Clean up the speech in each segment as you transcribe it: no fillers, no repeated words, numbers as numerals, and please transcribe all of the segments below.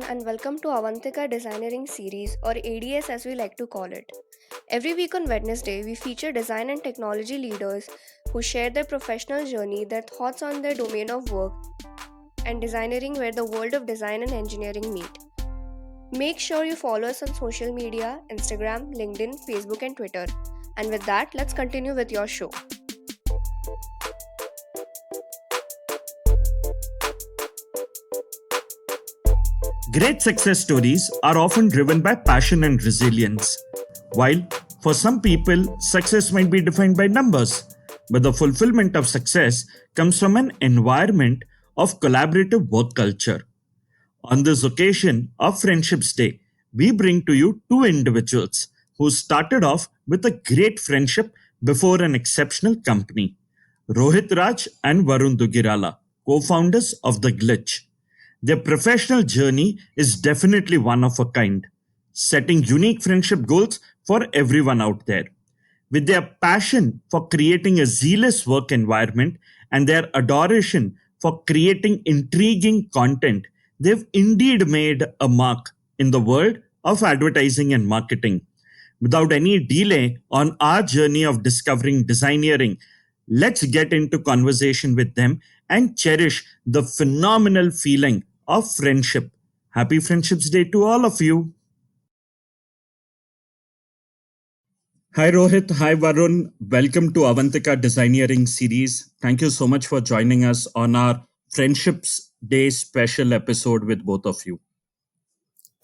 and welcome to Avantika Designeering Series, or ADS as we like to call it. Every week on Wednesday, we feature design and technology leaders who share their professional journey, their thoughts on their domain of work, and designeering where the world of design and engineering meet. Make sure you follow us on social media Instagram, LinkedIn, Facebook, and Twitter. And with that, let's continue with your show. Great success stories are often driven by passion and resilience. While for some people, success might be defined by numbers, but the fulfillment of success comes from an environment of collaborative work culture. On this occasion of Friendships Day, we bring to you two individuals who started off with a great friendship before an exceptional company. Rohit Raj and Varun Dugirala, co-founders of The Glitch. Their professional journey is definitely one of a kind, setting unique friendship goals for everyone out there. With their passion for creating a zealous work environment and their adoration for creating intriguing content, they've indeed made a mark in the world of advertising and marketing. Without any delay on our journey of discovering designeering, let's get into conversation with them and cherish the phenomenal feeling of friendship. Happy Friendships Day to all of you. Hi Rohit, hi Varun. Welcome to Avantika Designeering series. Thank you so much for joining us on our Friendships Day special episode with both of you.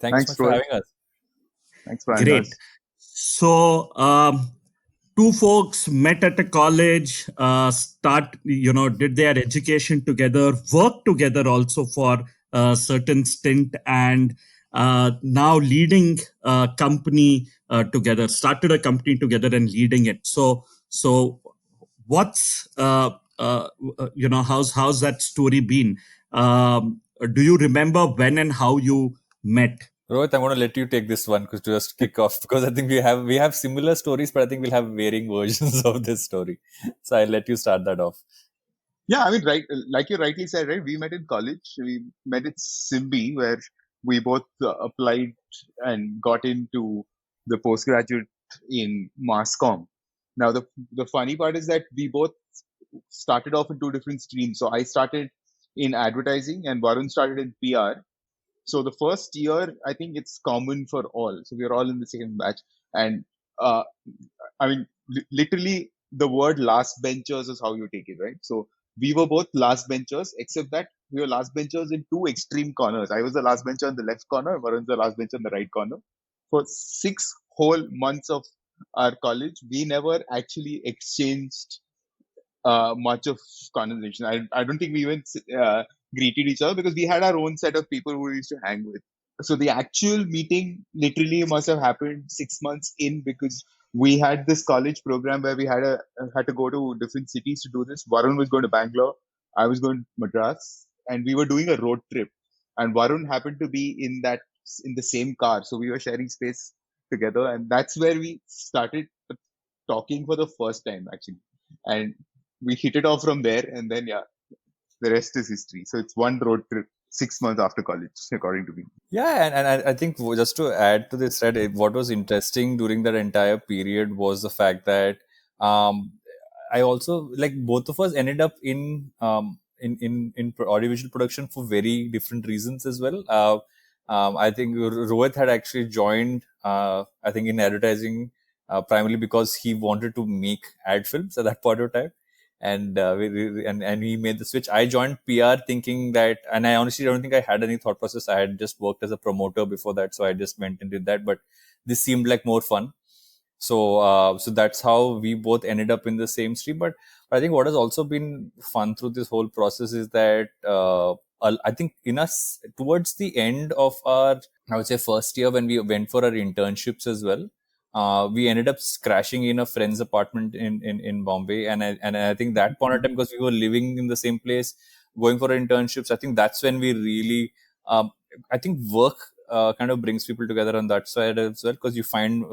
Thanks so much for Rohit. having us. Thanks for having Great. us. So, two folks met at a college, did their education together, worked together also for a certain stint, and now leading a company together, started a company together and leading it. So what's, how's that story been? Do you remember when and how you met? Rohit, I'm going to let you take this one to just kick off because I think we have similar stories, but I think we'll have varying versions of this story. So I'll let you start that off. Yeah, I mean, right, like you rightly said, right? We met in college. We met at Simbi, where we both applied and got into the postgraduate in mass comm. Now, the funny part is that we both started off in two different streams. So I started in advertising, and Varun started in PR. So the first year, I think it's common for all. So we are all in the same batch, and uh, I mean, literally, the word last benchers is how you take it, right? So we were both last benchers, except that we were last benchers in two extreme corners. I was the last bencher in the left corner, Varun's the last bencher in the right corner. For 6 whole months of our college, we never actually exchanged much of conversation. I don't think we even greeted each other because we had our own set of people who we used to hang with. So the actual meeting literally must have happened 6 months in because we had this college program where we had to go to different cities to do this. Varun was going to Bangalore, I was going to Madras, and we were doing a road trip. And Varun happened to be in the same car, so we were sharing space together, and that's where we started talking for the first time actually. And we hit it off from there, and then yeah, the rest is history. So it's one road trip 6 months after college, according to me. Yeah, and I think just to add to this, right, what was interesting during that entire period was the fact that I also, like, both of us ended up in audiovisual production for very different reasons as well. I think Rohit had actually joined, I think, in advertising primarily because he wanted to make ad films at that point of time. And he made the switch. I joined PR thinking that, and I honestly don't think I had any thought process. I had just worked as a promoter before that, so I just went and did that. But this seemed like more fun. So that's how we both ended up in the same stream. But I think what has also been fun through this whole process is that I think towards the end of our, I would say, first year when we went for our internships as well, we ended up crashing in a friend's apartment in Bombay. And I think that point of time, because we were living in the same place, going for internships, I think that's when we really, I think work kind of brings people together on that side as well, because you find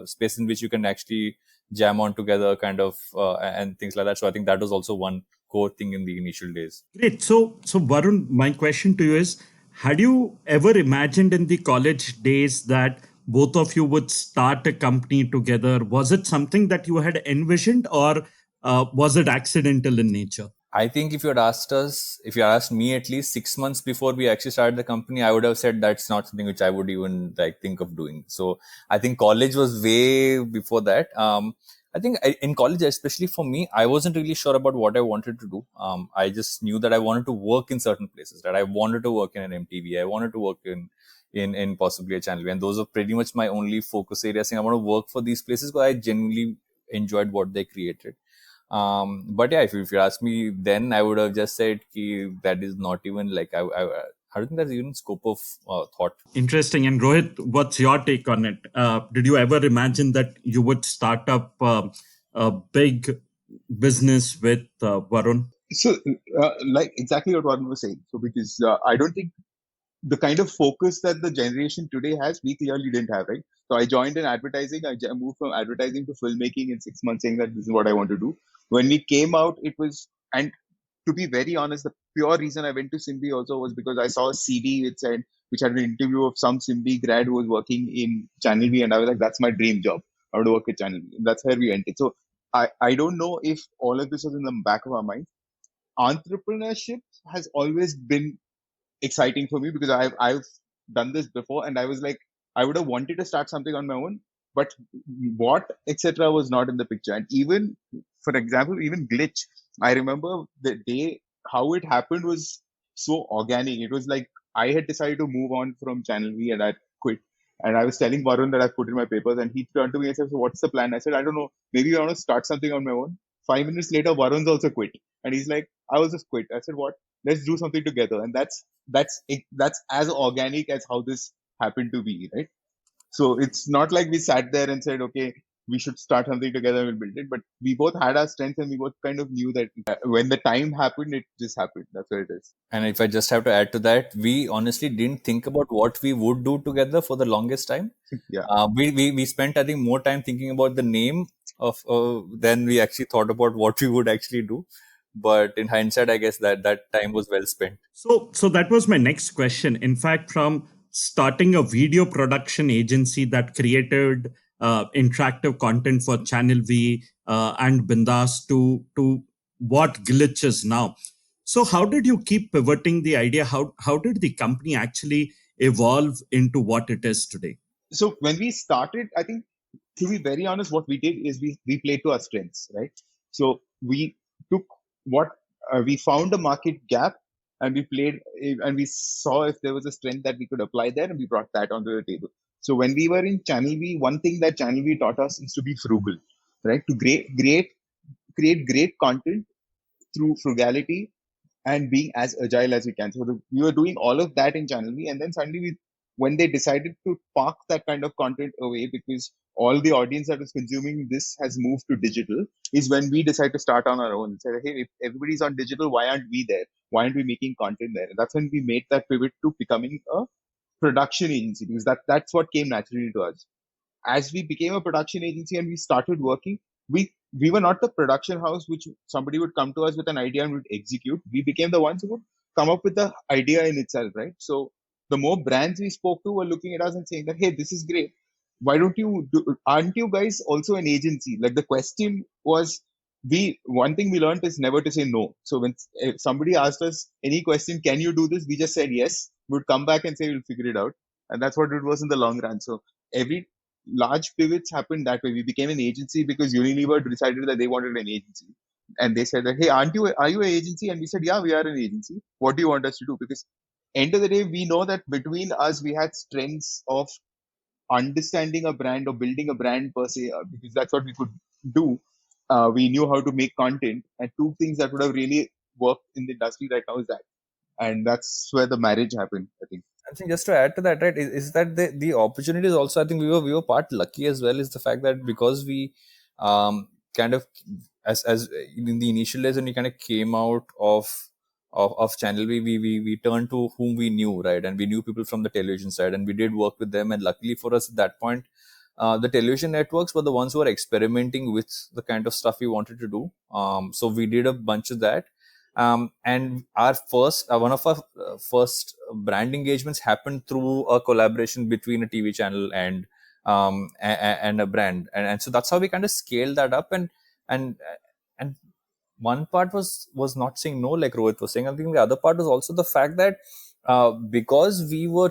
space in which you can actually jam on together kind of and things like that. So I think that was also one core thing in the initial days. Great. So Varun, my question to you is, Had you ever imagined in the college days that both of you would start a company together? Was it something that you had envisioned, or was it accidental in nature? I think if you had asked us, if you had asked me at least 6 months before we actually started the company, I would have said that's not something which I would even like think of doing. So I think college was way before that. I think in college, especially for me, I wasn't really sure about what I wanted to do. I just knew that I wanted to work in certain places. That I wanted to work in an MTV. I wanted to work in possibly a channel, and those are pretty much my only focus areas. Saying I want to work for these places because I genuinely enjoyed what they created. But yeah, if you ask me, then I would have just said ki that is not even like I don't think that's even scope of thought. Interesting. And Rohit, what's your take on it? Did you ever imagine that you would start up a big business with Varun? So, like exactly what Varun was saying. So, because I don't think the kind of focus that the generation today has, we clearly didn't have, right? So I joined in advertising. I moved from advertising to filmmaking in 6 months, saying that this is what I want to do. When we came out, it was, and to be very honest, the pure reason I went to Simbi also was because I saw a CD which said, which had an interview of some Simbi grad who was working in Channel V, and I was like, that's my dream job. I want to work at Channel V. That's where we entered. So I don't know if all of this was in the back of our mind. Entrepreneurship has always been exciting for me because I've done this before, and I was like, I would have wanted to start something on my own, but what etc. was not in the picture. And even, for example, even Glitch, I remember the day how it happened was so organic. It was like I had decided to move on from Channel V and I quit. And I was telling Varun that I put in my papers, and he turned to me and said, "So what's the plan?" I said, "I don't know. Maybe I want to start something on my own." 5 minutes later, Varun's also quit, and he's like, "I will just quit." I said, "What? Let's do something together." And that's as organic as how this happened to be, right? So it's not like we sat there and said, okay, we should start something together and we'll build it. But we both had our strengths, and we both kind of knew that when the time happened, it just happened. That's what it is. And if I just have to add to that, we honestly didn't think about what we would do together for the longest time. Yeah. We spent, I think, more time thinking about the name of than we actually thought about what we would actually do. But in hindsight, I guess that time was well spent. So that was my next question. In fact, from starting a video production agency that created interactive content for Channel V and Bindas to what Glitch is now. So how did you keep pivoting the idea? How did the company actually evolve into what it is today? So when we started, I think, to be very honest, what we did is we played to our strengths, right? So we took what we found a market gap, and we played, and we saw if there was a strength that we could apply there, and we brought that onto the table. So when we were in Channel V, one thing that Channel V taught us is to be frugal, right? To create great content through frugality and being as agile as we can. So we were doing all of that in Channel V, and then suddenly when they decided to park that kind of content away because all the audience that was consuming this has moved to digital, is when we decided to start on our own and say, hey, if everybody's on digital, why aren't we there? Why aren't we making content there? And that's when we made that pivot to becoming a production agency, because that's what came naturally to us. As we became a production agency and we started working, we were not the production house which somebody would come to us with an idea and would execute. We became the ones who would come up with the idea in itself, right? So the more brands we spoke to were looking at us and saying that, hey, this is great. Why don't you do? Aren't you guys also an agency? Like the question was, we one thing we learned is never to say no. So when if somebody asked us any question, can you do this? We just said yes. We would come back and say we'll figure it out, and that's what it was in the long run. So every large pivots happened that way. We became an agency because Unilever decided that they wanted an agency, and they said that, hey, are you an agency? And we said, yeah, we are an agency. What do you want us to do? Because end of the day, we know that between us, we had strengths of understanding a brand or building a brand per se, because that's what we could do. We knew how to make content, and two things that would have really worked in the industry right now is that, and that's where the marriage happened, I think. I think just to add to that, right, is that the opportunities also, I think we were part lucky as well, is the fact that because we kind of as in the initial days when we kind of came out of Channel V, we turned to whom we knew, right, and we knew people from the television side, and we did work with them, and luckily for us at that point, the television networks were the ones who were experimenting with the kind of stuff we wanted to do. So we did a bunch of that. And our first one of our first brand engagements happened through a collaboration between a TV channel and a brand, and so that's how we kind of scaled that up. And one part was not saying no, like Rohit was saying. I think the other part was also the fact that because we were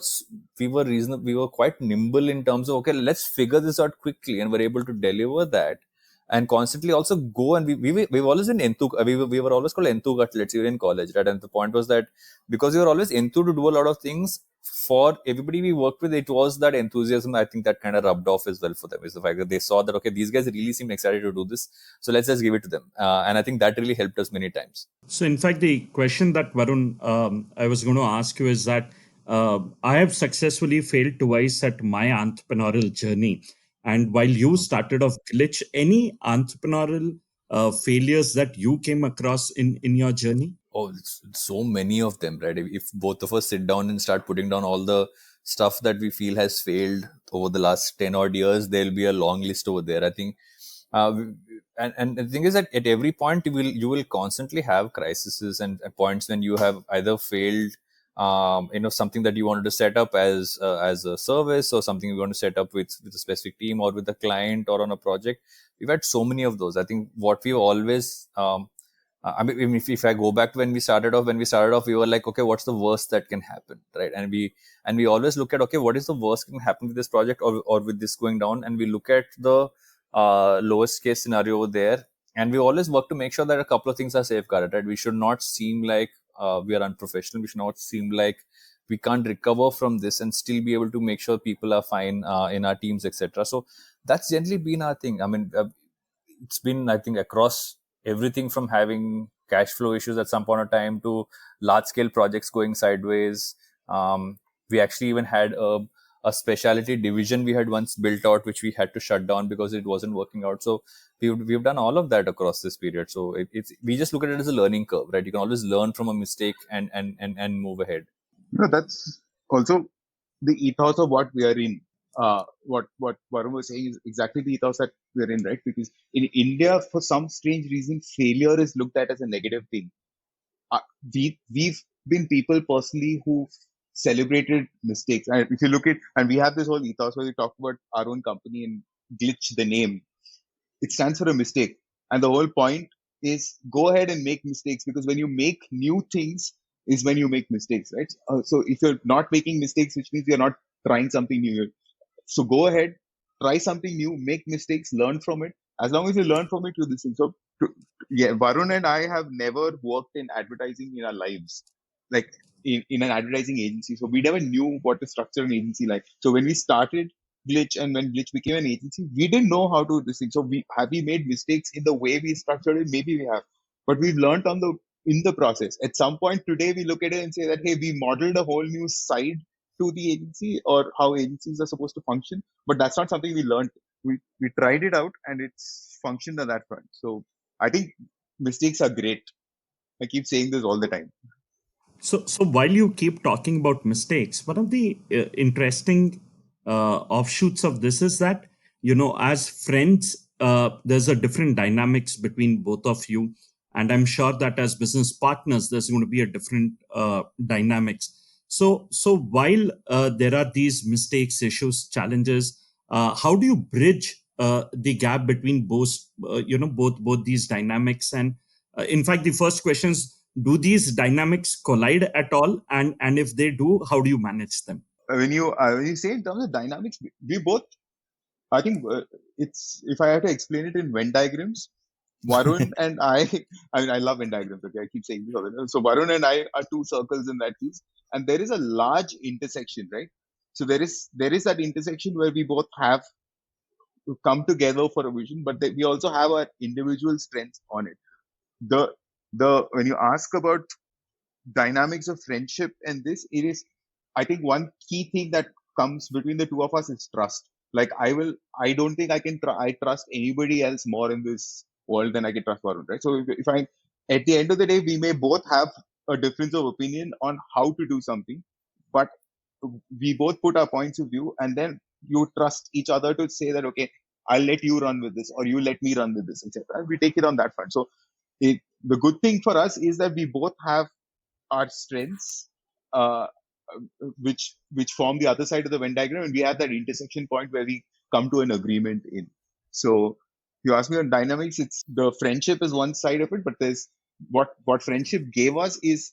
quite nimble in terms of, okay, let's figure this out quickly, and we're able to deliver that, and constantly also go. And we've always been we were always called enthuk athletes even in college, right? And the point was that because we were always enthused to do a lot of things, for everybody we worked with, it was that enthusiasm, I think, that kind of rubbed off as well for them, is the fact that they saw that, okay, these guys really seem excited to do this, so let's just give it to them. And I think that really helped us many times. So, in fact, the question that Varun, I was going to ask you is that I have successfully failed twice at my entrepreneurial journey. And while you started off Glitch, any entrepreneurial failures that you came across in your journey? Oh, so many of them, right? If both of us sit down and start putting down all the stuff that we feel has failed over the last 10 odd years, there'll be a long list over there. I think, and the thing is that at every point you will constantly have crises and points when you have either failed, something that you wanted to set up as a service, or something you want to set up with a specific team or with a client or on a project. We've had so many of those. I think what we always, I mean, if I go back to when we started off, we were like, okay, what's the worst that can happen, right? And we always look at, okay, what is the worst that can happen with this project or with this going down, and we look at the lowest case scenario over there, and we always work to make sure that a couple of things are safeguarded, right? We should not seem like we are unprofessional. We should not seem like we can't recover from this and still be able to make sure people are fine in our teams, etc. So that's generally been our thing. I mean, it's been, I think, across everything from having cash flow issues at some point of time to large scale projects going sideways. We actually even had a specialty division we had once built out, which we had to shut down because it wasn't working out. So we've done all of that across this period. So we just look at it as a learning curve, right? You can always learn from a mistake and move ahead. That's also the ethos of what we are in. What Varun was saying is exactly the ethos that we're in, right? Because in India, for some strange reason, failure is looked at as a negative thing. We've been people personally who celebrated mistakes. And if you look at, and we have this whole ethos where we talk about our own company and Glitch, the name, it stands for a mistake. And the whole point is go ahead and make mistakes, because when you make new things is when you make mistakes, right? So if you're not making mistakes, which means you're not trying something new. So go ahead, try something new, make mistakes, learn from it. As long as you learn from it, you this thing. So yeah, Varun and I have never worked in advertising in our lives, like in an advertising agency. So we never knew what to structure an agency like. So when we started Glitch and when Glitch became an agency, we didn't know how to do this thing. So we made mistakes in the way we structured it? Maybe we have, but we've learned in the process. At some point today, we look at it and say that, hey, we modeled a whole new side to the agency or how agencies are supposed to function, but that's not something we learned. We tried it out and it's functioned on that front. So I think mistakes are great. I keep saying this all the time. So while you keep talking about mistakes, one of the interesting offshoots of this is that, as friends, there's a different dynamics between both of you. And I'm sure that as business partners, there's going to be a different dynamics. So while there are these mistakes, issues, challenges, how do you bridge the gap between both these dynamics? And in fact, the first question is, do these dynamics collide at all? And if they do, how do you manage them? When you say in terms of dynamics, we both, I think it's, if I have to explain it in Venn diagrams, Varun and I mean, I love Venn diagrams. Okay, I keep saying this all the time. So Varun and I are two circles in that piece, and there is a large intersection, right? So there is that intersection where we both have to come together for a vision, but we also have our individual strengths on it. The when you ask about dynamics of friendship and this, it is, I think one key thing that comes between the two of us is trust. Like I don't think I can I trust anybody else more in this world than I can trust Varun, right? So if I, at the end of the day, we may both have a difference of opinion on how to do something, but we both put our points of view, and then you trust each other to say that, okay, I'll let you run with this, or you let me run with this, etc. We take it on that front. So the good thing for us is that we both have our strengths, uh, which form the other side of the Venn diagram, and we have that intersection point where we come to an agreement in. So you ask me on dynamics, it's the friendship is one side of it, but there's what friendship gave us is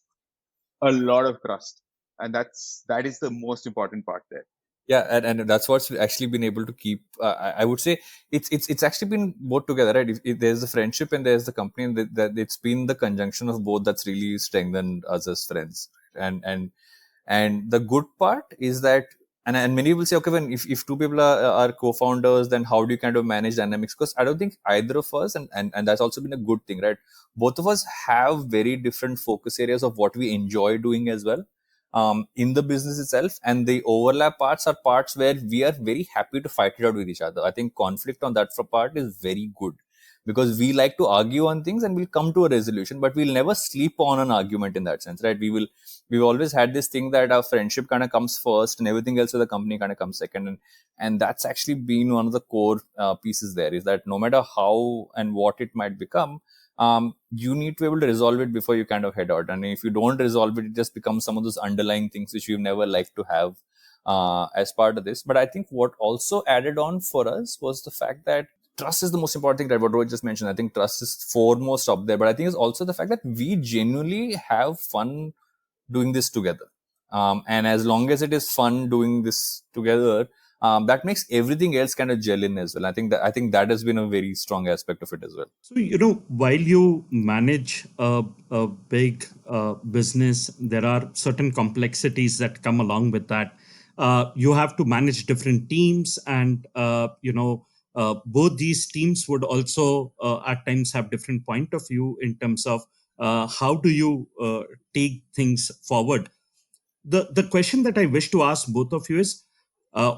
a lot of trust, and that is the most important part there. Yeah, and that's what's actually been able to keep. I would say it's actually been both together, right? If there's the friendship and there's the company, and that it's been the conjunction of both that's really strengthened us as friends. And the good part is that, and many will say, okay, when if two people are co-founders, then how do you kind of manage dynamics? Because I don't think either of us, and that's also been a good thing, right? Both of us have very different focus areas of what we enjoy doing as well, in the business itself, and the overlap parts are parts where we are very happy to fight it out with each other. I think conflict on that part is very good, because we like to argue on things and we'll come to a resolution, but we'll never sleep on an argument in that sense, right? We've always had this thing that our friendship kind of comes first and everything else with the company kind of comes second, and that's actually been one of the core pieces there, is that no matter how and what it might become, you need to be able to resolve it before you kind of head out. And if you don't resolve it, it just becomes some of those underlying things which we've never liked to have as part of this. But I think what also added on for us was the fact that trust is the most important thing, right? What Rohit just mentioned. I think trust is foremost up there. But I think it's also the fact that we genuinely have fun doing this together. And as long as it is fun doing this together, that makes everything else kind of gel in as well. I think that has been a very strong aspect of it as well. So, while you manage a big business, there are certain complexities that come along with that. You have to manage different teams, and both these teams would also at times have different point of view in terms of how do you take things forward. The question that I wish to ask both of you is,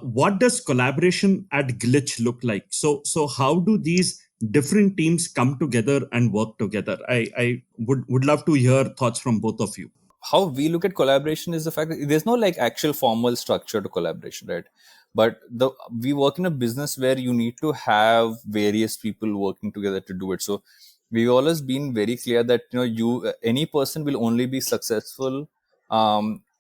what does collaboration at Glitch look like? So how do these different teams come together and work together? I would love to hear thoughts from both of you. How we look at collaboration is the fact that there's no like actual formal structure to collaboration, right? But we work in a business where you need to have various people working together to do it. So we've always been very clear that any person will only be successful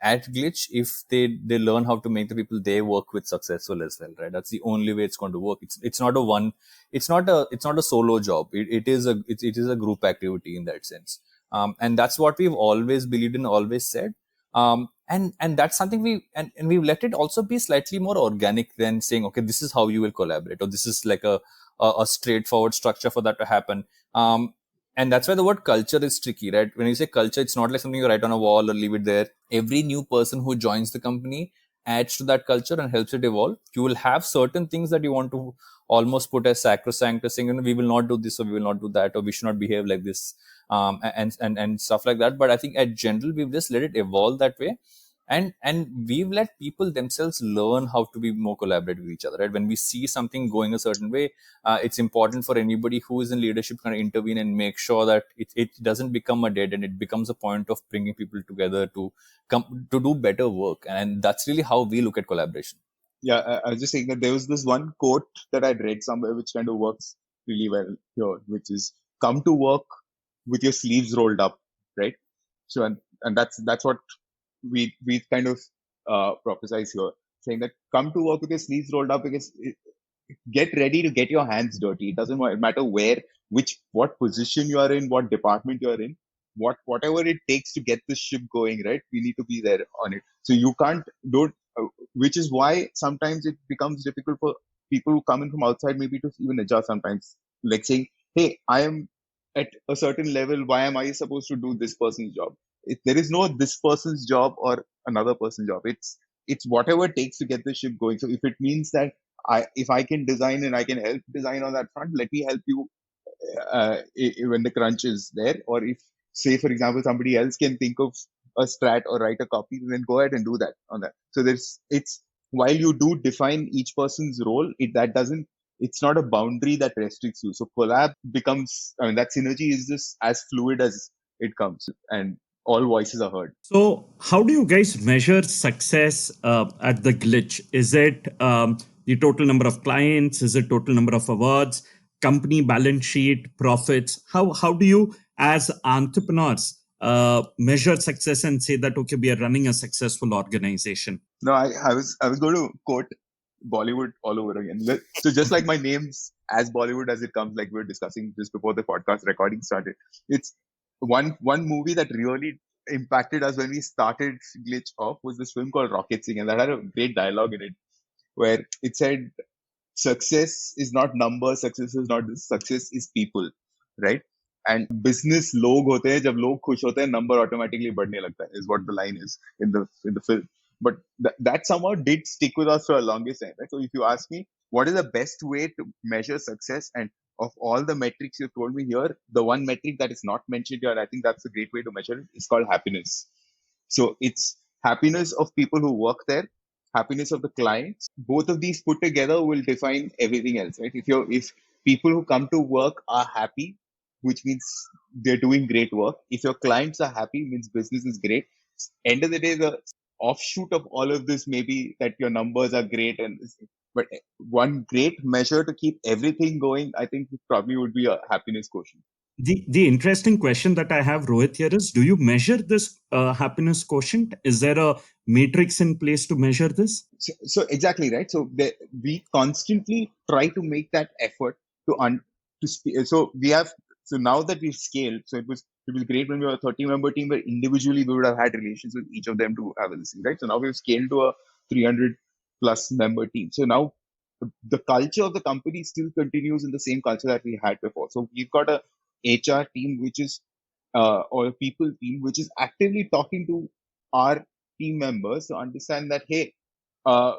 at Glitch if they learn how to make the people they work with successful as well, right? That's the only way it's going to work. It's not a solo job. It is a group activity in that sense. And that's what we've always believed in, always said. And that's something we've let it also be slightly more organic than saying, okay, this is how you will collaborate, or this is like a straightforward structure for that to happen. And that's why the word culture is tricky, right? When you say culture, it's not like something you write on a wall or leave it there. Every new person who joins the company adds to that culture and helps it evolve. You will have certain things that you want to almost put as sacrosanct, as saying, we will not do this, or we will not do that, or we should not behave like this, and stuff like that. But I think at general, we've just let it evolve that way. And we've let people themselves learn how to be more collaborative with each other, right? When we see something going a certain way, it's important for anybody who is in leadership to kind of intervene and make sure that it doesn't become a dead end. It becomes a point of bringing people together to do better work. And that's really how we look at collaboration. Yeah, I was just saying that there was this one quote that I'd read somewhere which kind of works really well here, which is come to work with your sleeves rolled up, right? So and that's what we kind of prophesize here, saying that come to work with your sleeves rolled up, because get ready to get your hands dirty. It doesn't matter what position you are in, what department you are in, whatever it takes to get the ship going, right? We need to be there on it. So you which is why sometimes it becomes difficult for people who come in from outside maybe to even adjust sometimes, like saying, hey, I am at a certain level, why am I supposed to do this person's job? There is no this person's job or another person's job. It's whatever it takes to get the ship going. So if it means that if I can design and I can help design on that front, let me help you when the crunch is there. Or if, say, for example, somebody else can think of a strat or write a copy, then go ahead and do that on that. So while you do define each person's role, it's not a boundary that restricts you. So collab becomes, that synergy is just as fluid as it comes, and all voices are heard. So how do you guys measure success at the Glitch? Is it the total number of clients? Is it total number of awards? company balance sheet, profits. How do you, as entrepreneurs, measure success and say that okay, we are running a successful organization? No, I was going to quote Bollywood all over again. So just like my name's as Bollywood as it comes, like we were discussing just before the podcast recording started. It's one movie that really impacted us when we started Glitch off was this film called Rocket Singh, and that had a great dialogue in it where it said success is not numbers, success is not this, success is people, right? And business लोग होते हैं जब लोग खुश होते हैं number automatically बढ़ने लगता है is what the line is in the film. But that somehow did stick with us for a longest time, right? So if you ask me what is the best way to measure success, and of all the metrics you've told me here, the one metric that is not mentioned here, I think that's a great way to measure it, is called happiness. So it's happiness of people who work there, happiness of the clients. Both of these put together will define everything else, right? If people who come to work are happy, which means they're doing great work. If your clients are happy, means business is great. End of the day, the offshoot of all of this may be that your numbers are great, but one great measure to keep everything going, I think, probably would be a happiness quotient. The interesting question that I have, Rohit, here is: do you measure this happiness quotient? Is there a matrix in place to measure this? So exactly right. So we constantly try to make that effort so we have, so now that we've scaled, so it was great when we were a 30-member team where individually we would have had relations with each of them to have a listening, right? So now we've scaled to a 300 plus member team. So now the culture of the company still continues in the same culture that we had before. So we've got a HR team which is or a people team which is actively talking to our team members to understand that, hey, uh,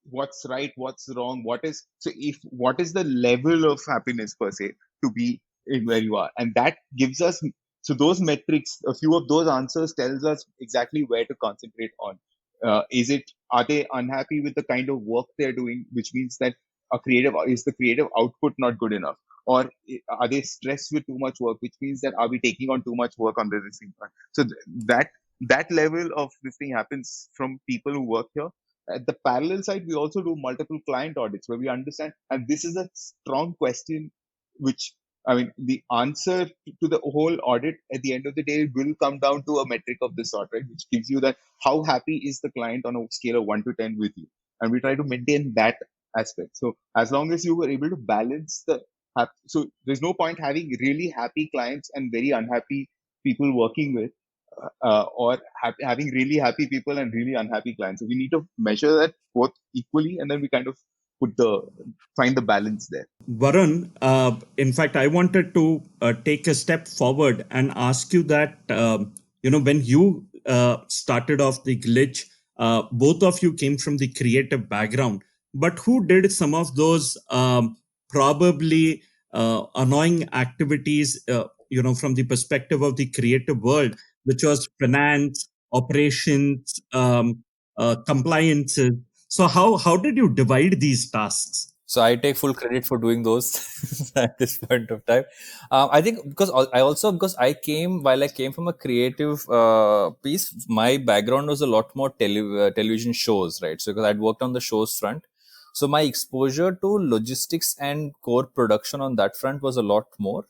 what's right, what's wrong, what is the level of happiness per se to be in where you are, and that gives us, so those metrics, a few of those answers tells us exactly where to concentrate on. Are they unhappy with the kind of work they're doing, which means that the creative output not good enough, or are they stressed with too much work, which means that are we taking on too much work on this thing. So that level of this thing happens from people who work here. At the parallel side, we also do multiple client audits where we understand, and this is a strong question, which, I mean, the answer to the whole audit at the end of the day will come down to a metric of this sort, right? Which gives you that how happy is the client on a scale of 1 to 10 with you. And we try to maintain that aspect. So as long as you were able to balance so there's no point having really happy clients and very unhappy people working with, or having really happy people and really unhappy clients. So we need to measure that both equally, and then we kind of find the balance there. Varun, in fact, I wanted to take a step forward and ask you that, when you started off the Glitch, both of you came from the creative background, but who did some of those probably annoying activities, from the perspective of the creative world, which was finance, operations, compliances. So how did you divide these tasks? So I take full credit for doing those at this point of time. I think because I came from a creative piece, my background was a lot more television shows, right? So because I'd worked on the shows front, so my exposure to logistics and core production on that front was a lot more.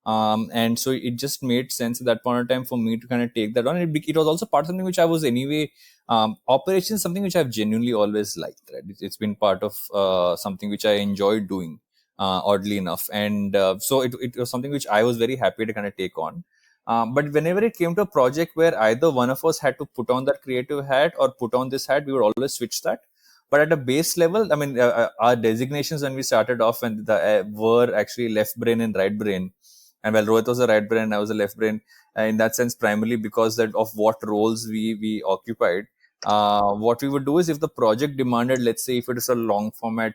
And so it just made sense at that point in time for me to kind of take that on. It was also part of something which I was anyway, operations, something which I've genuinely always liked, right? It's been part of something which I enjoyed doing, oddly enough. And so it was something which I was very happy to kind of take on. But whenever it came to a project where either one of us had to put on that creative hat or put on this hat, we would always switch that. But at a base level, I mean, our designations when we started off and were actually left brain and right brain. And while Rohit was a right brain, I was a left brain. In that sense, primarily because of what roles we occupied. What we would do is, if the project demanded, let's say, if it is a long format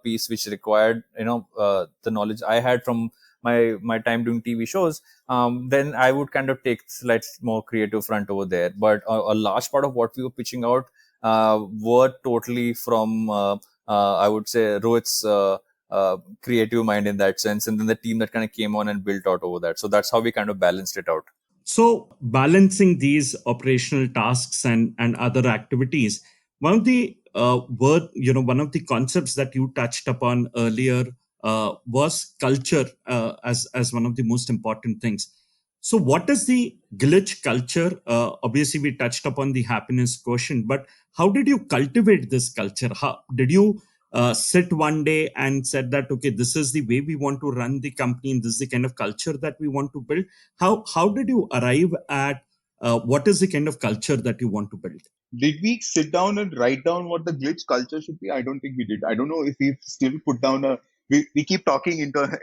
piece which required, the knowledge I had from my time doing TV shows, then I would kind of take slightly more creative front over there. But a large part of what we were pitching out were totally from, I would say, Rohit's creative mind in that sense, and then the team that kind of came on and built out over that. So that's how we kind of balanced it out. So balancing these operational tasks and other activities, one of the one of the concepts that you touched upon earlier, was culture as one of the most important things. So, what is the glitch culture? Obviously, we touched upon the happiness quotient, but how did you cultivate this culture? How did you sit one day and said that okay, this is the way we want to run the company, and this is the kind of culture that we want to build? How did you arrive at what is the kind of culture that you want to build? Did we sit down and write down what the glitch culture should be? I don't think we did. I don't know if we've still put down we keep talking internally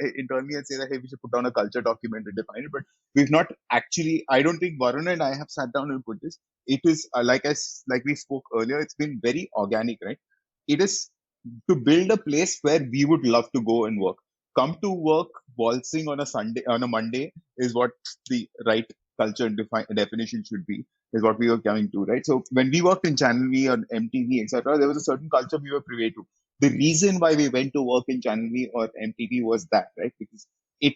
and say that, hey, we should put down a culture document and define it, but we've not actually, I don't think Varun and I have sat down and put this. It is, like we spoke earlier, it's been very organic, right? It is to build a place where we would love to go and work. Come to work waltzing on a Sunday, on a Monday is what the right culture definition should be, is what we were coming to, right? So when we worked in Channel V or MTV, etc., there was a certain culture we were privy to. The reason why we went to work in Channel V or MTV was that, right? Because it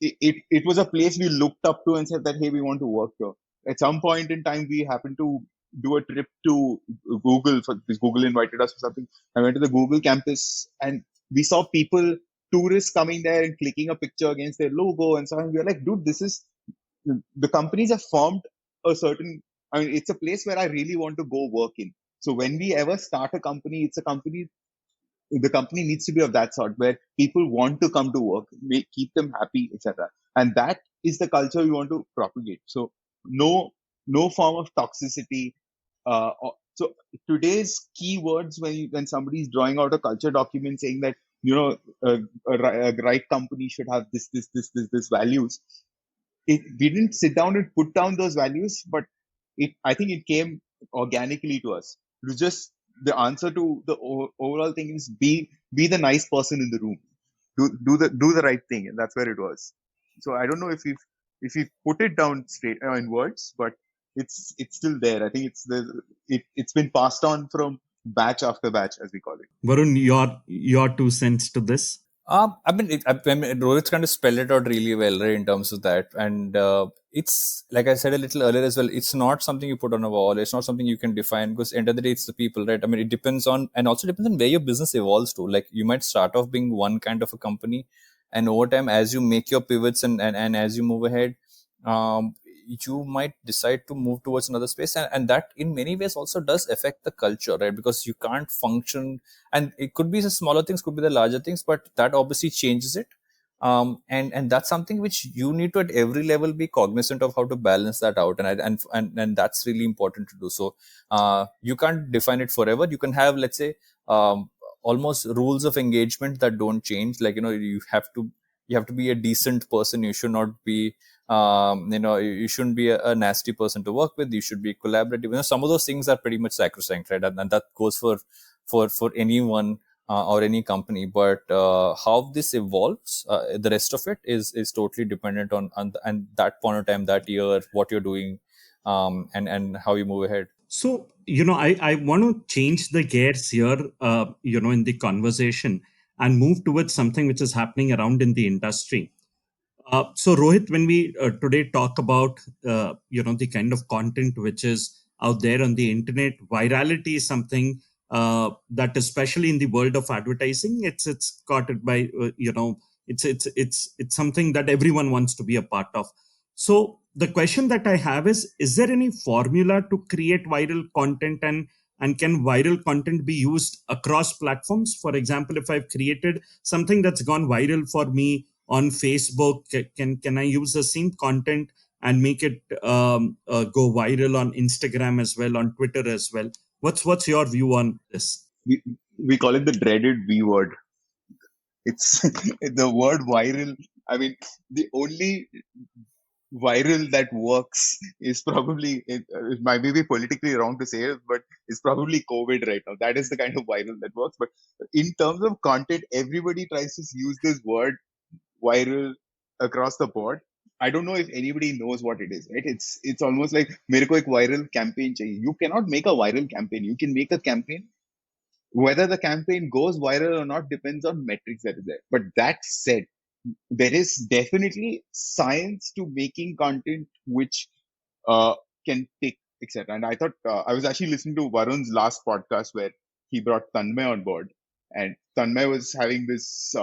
it was a place we looked up to and said that, hey, we want to work here. At some point in time, we happened to do a trip to Google, for because Google invited us for something. I went to the Google campus and we saw people, tourists coming there and clicking a picture against their logo and so on. We were like, dude, this is, the companies have formed a certain, I mean, it's a place where I really want to go work in. So when we ever start a company, it's a company, the company needs to be of that sort where people want to come to work, keep them happy, etc. And that is the culture we want to propagate. So no form of toxicity. So today's keywords, when somebody is drawing out a culture document saying that, a right company should have this values, we didn't sit down and put down those values, but I think it came organically to us. It was just the answer to the overall thing is be the nice person in the room, do the right thing, and that's where it was. So I don't know if we put it down straight in words, but it's still there. I think it's been passed on from batch after batch, as we call it. Varun, your 2 cents to this. I mean, Rohit's kind of spelled it out really well, right, in terms of that. And it's, like I said a little earlier as well, it's not something you put on a wall. It's not something you can define, because end of the day, it's the people, right? I mean, it depends on, and also depends on where your business evolves to. Like, you might start off being one kind of a company, and over time, as you make your pivots and as you move ahead, um, you might decide to move towards another space. And that in many ways also does affect the culture, right? Because you can't function, and it could be the smaller things, could be the larger things, but that obviously changes it. And that's something which you need to at every level be cognizant of how to balance that out, and that's really important to do. So you can't define it forever. You can have, let's say, almost rules of engagement that don't change. Like, you have to be a decent person. You should not be you shouldn't be a nasty person to work with. You should be collaborative. Some of those things are pretty much sacrosanct, right? And that goes for anyone or any company. But how this evolves, the rest of it is totally dependent on and that point of time, that year, what you're doing, and how you move ahead. So, I want to change the gears here, in the conversation and move towards something which is happening around in the industry. So, Rohit, when we today talk about, the kind of content which is out there on the internet, virality is something that, especially in the world of advertising, it's caught it by, it's something that everyone wants to be a part of. So, the question that I have is there any formula to create viral content, and can viral content be used across platforms? For example, if I've created something that's gone viral for me on Facebook, can I use the same content and make it go viral on Instagram as well, on Twitter as well? What's your view on this? We call it the dreaded V word. It's the word viral. I mean, the only viral that works is probably, it might be politically wrong to say it, but it's probably COVID right now. That is the kind of viral that works. But in terms of content, everybody tries to use this word viral across the board. I don't know if anybody knows what it is, right? It's almost like मेरे को एक viral campaign चाहिए. You cannot make a viral campaign. You can make a campaign. Whether the campaign goes viral or not depends on metrics that is there. But that said, there is definitely science to making content which can pick, etc. And I thought I was actually listening to Varun's last podcast where he brought Tanmay on board, and Tanmay was having this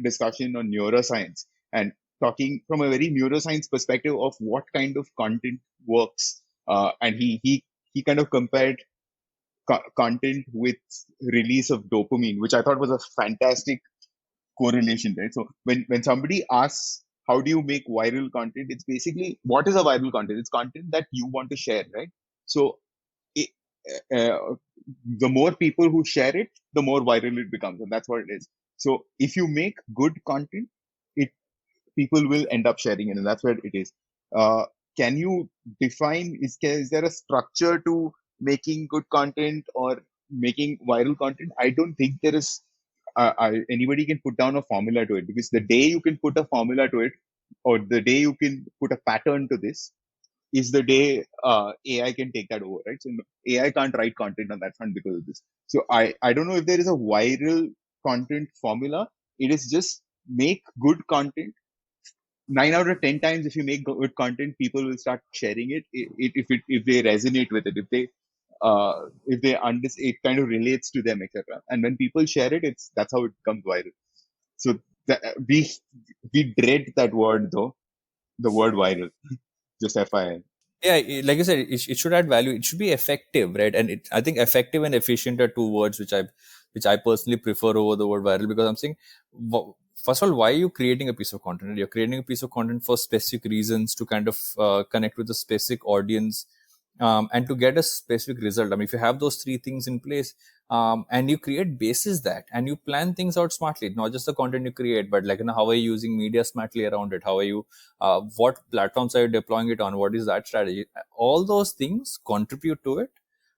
discussion on neuroscience and talking from a very neuroscience perspective of what kind of content works. And he kind of compared content with release of dopamine, which I thought was a fantastic correlation, right? So when somebody asks how do you make viral content, it's basically what is a viral content? It's content that you want to share, right? So it, the more people who share it, the more viral it becomes, and that's what it is. So if you make good content, it people will end up sharing it, and that's where it is. Can you define? Is there a structure to making good content or making viral content? I don't think there is. Anybody can put down a formula to it, because the day you can put a formula to it, or the day you can put a pattern to this, is the day AI can take that over, right? So AI can't write content on that front because of this. So I don't know if there is a viral content formula. It is just make good content. 9 out of 10 times, if you make good content, people will start sharing it. If they resonate with it, if they understand, it kind of relates to them, etc. And when people share it, that's how it becomes viral. So we dread that word though, the word viral. Just FYI. Yeah, like I said, it should add value. It should be effective, right? And I think effective and efficient are two words which I personally prefer over the word viral, because I'm saying, first of all, why are you creating a piece of content? You're creating a piece of content for specific reasons, to kind of connect with a specific audience, and to get a specific result. I mean, if you have those three things in place, and you create basis that, and you plan things out smartly, not just the content you create, but like, how are you using media smartly around it? How are you, what platforms are you deploying it on? What is that strategy? All those things contribute to it.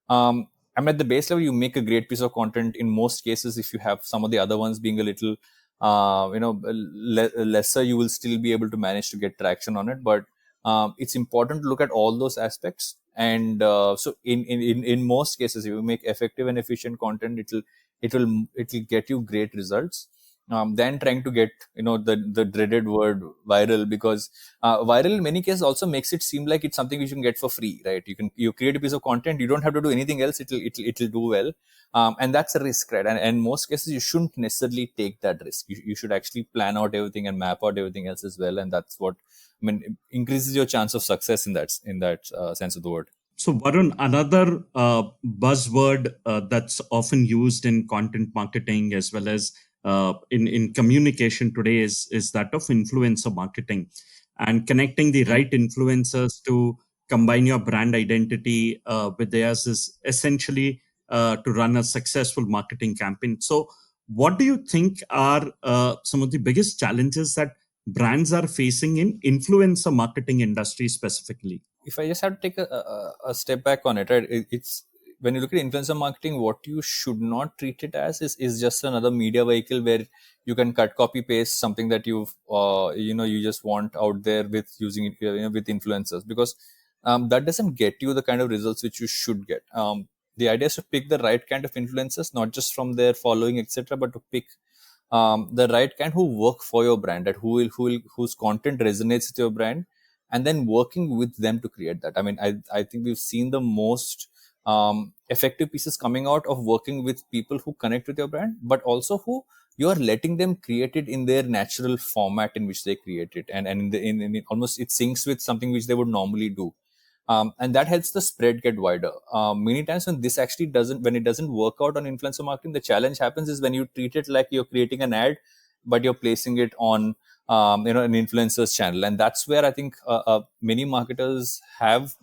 I mean, at the base level, you make a great piece of content in most cases. If you have some of the other ones being a little, lesser, you will still be able to manage to get traction on it. But it's important to look at all those aspects. And so in most cases, if you make effective and efficient content, it'll get you great results. Than trying to get the dreaded word viral, because viral in many cases also makes it seem like it's something you can get for free, right? You create a piece of content, you don't have to do anything else, it'll do well. And that's a risk, right? And in most cases, you shouldn't necessarily take that risk. You should actually plan out everything and map out everything else as well, and that's what, I mean, increases your chance of success in that sense of the word. So, Varun, another buzzword that's often used in content marketing as well as in communication today is that of influencer marketing, and connecting the right influencers to combine your brand identity with theirs is essentially to run a successful marketing campaign. So, what do you think are some of the biggest challenges that brands are facing in influencer marketing industry specifically? If I just have to take a step back on it, right? It's when you look at influencer marketing, what you should not treat it as is just another media vehicle where you can cut, copy, paste something that you just want out there with using it, with influencers, because that doesn't get you the kind of results which you should get. The idea is to pick the right kind of influencers, not just from their following, etc., but to pick the right kind who work for your brand, that whose content resonates with your brand, and then working with them to create that. I mean, I think we've seen the most effective pieces coming out of working with people who connect with your brand, but also who you are letting them create it in their natural format in which they create it, and in almost it syncs with something which they would normally do. And that helps the spread get wider. Many times when it doesn't work out on influencer marketing, the challenge happens is when you treat it like you're creating an ad, but you're placing it on an influencer's channel, and that's where I think many marketers have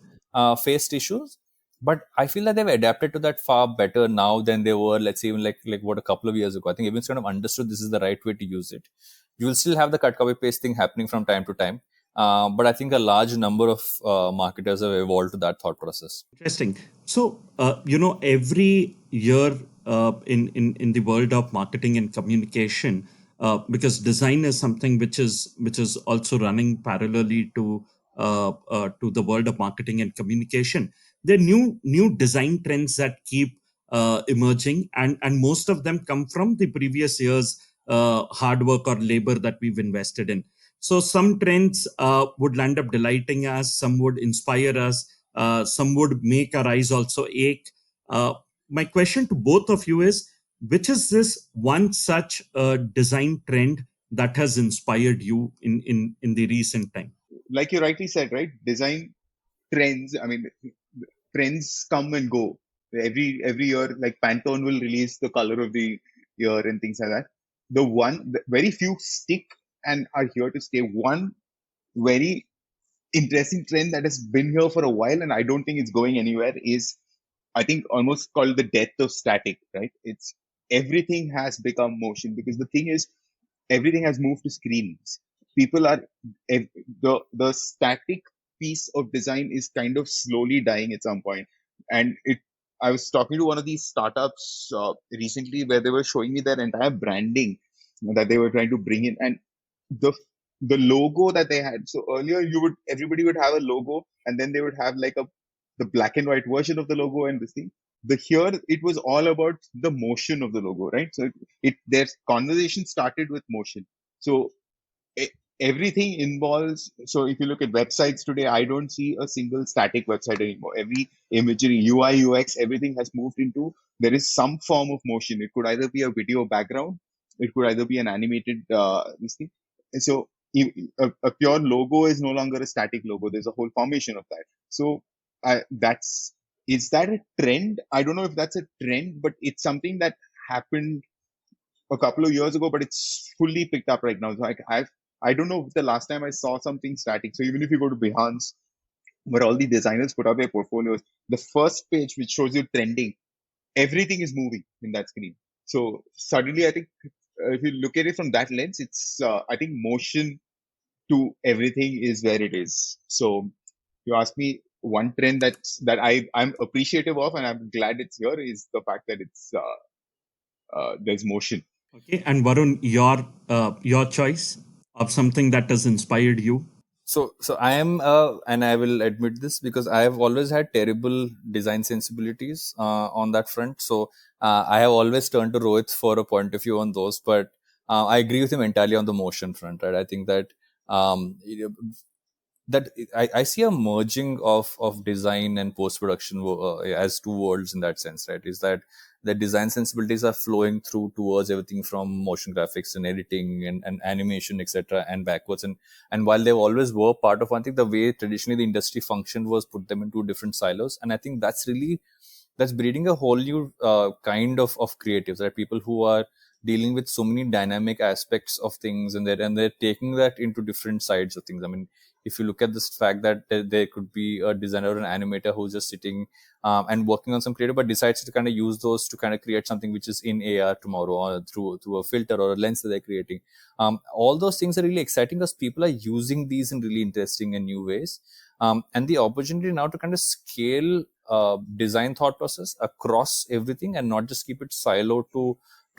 faced issues. But I feel that they've adapted to that far better now than they were, let's say, even like what, a couple of years ago. I think everyone's kind of understood this is the right way to use it. You will still have the cut, copy, paste thing happening from time to time. But I think a large number of marketers have evolved to that thought process. Interesting. So, every year in the world of marketing and communication, because design is something which is also running parallelly to the world of marketing and communication. There are new design trends that keep emerging, and most of them come from the previous year's hard work or labor that we've invested in. So some trends would land up delighting us, some would inspire us, some would make our eyes also ache. My question to both of you is, which is this one such design trend that has inspired you in the recent time? Like you rightly said, right? Design trends. I mean, trends come and go. Every year, like Pantone will release the color of the year and things like that. The very few stick and are here to stay. One very interesting trend that has been here for a while, and I don't think it's going anywhere, is I think almost called the death of static, right? It's everything has become motion because the thing is everything has moved to screens. People are the static piece of design is kind of slowly dying at some point. And it I was talking to one of these startups recently where they were showing me their entire branding that they were trying to bring in, and the the logo that they had. So earlier everybody would have a logo and then they would have like the black and white version of the logo and this thing. The here it was all about the motion of the logo, right? So it their conversation started with motion. So e- everything involves. So if you look at websites today, I don't see a single static website anymore. Every imagery, UI, UX, everything has moved into there is some form of motion. It could either be a video background, it could either be an animated this thing. And so a pure logo is no longer a static logo. There's a whole formation of that. So that's is that a trend? I don't know if that's a trend, but it's something that happened a couple of years ago, but it's fully picked up right now. So I don't know the last time I saw something static. So even if you go to Behance, where all the designers put up their portfolios, the first page which shows you trending, everything is moving in that screen. So suddenly, I think if you look at it from that lens, it's I think motion to everything is where it is. So you ask me one trend I'm appreciative of and I'm glad it's here is the fact that it's there's motion. Okay, and Varun, your choice of something that has inspired you. So I am, and I will admit this because I have always had terrible design sensibilities on that front. So I have always turned to Rohit for a point of view on those. But I agree with him entirely on the motion front. Right? I think that that I see a merging of design and post production as two worlds in that sense. Right? Is that the design sensibilities are flowing through towards everything from motion graphics and editing and animation, etc., and backwards. And while they always were part of one thing, the way traditionally the industry functioned was put them into different silos. And I think that's breeding a whole new kind of creatives, right? People who are dealing with so many dynamic aspects of things, and they're taking that into different sides of things. I mean, if you look at this fact that there could be a designer or an animator who's just sitting and working on some creative, but decides to kind of use those to kind of create something which is in AR tomorrow, or through a filter or a lens that they're creating. All those things are really exciting because people are using these in really interesting and new ways. And the opportunity now to kind of scale design thought process across everything and not just keep it siloed to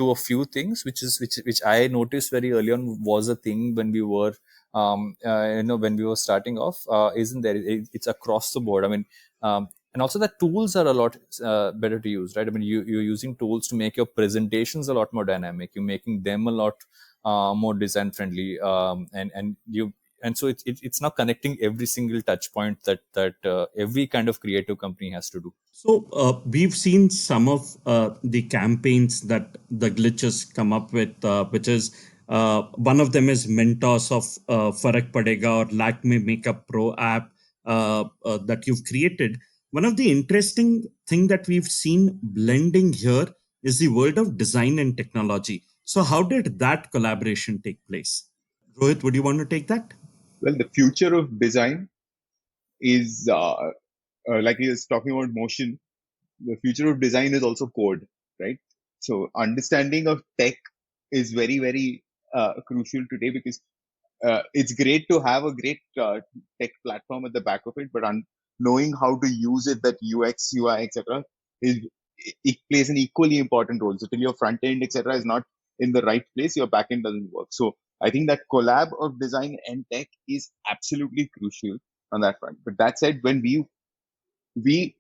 a few things, which I noticed very early on was a thing when we were when we were starting off. Isn't there? It's across the board. I mean, and also the tools are a lot better to use, right? I mean, you're using tools to make your presentations a lot more dynamic. You're making them a lot more design friendly, and so it's now connecting every single touch point that every kind of creative company has to do. So we've seen some of the campaigns that the glitches come up with, which is one of them is Mentos of Farak Padega or Lakme Makeup Pro app that you've created. One of the interesting thing that we've seen blending here is the world of design and technology. So how did that collaboration take place? Rohit, would you want to take that? Well, the future of design is like he was talking about motion. The future of design is also code, right? So understanding of tech is very, very crucial today because it's great to have a great tech platform at the back of it, but knowing how to use it, that UX, UI, etc., is it plays an equally important role. So till your front end, etc., is not in the right place, your back end doesn't work. So I think that collab of design and tech is absolutely crucial on that front. But that said, when we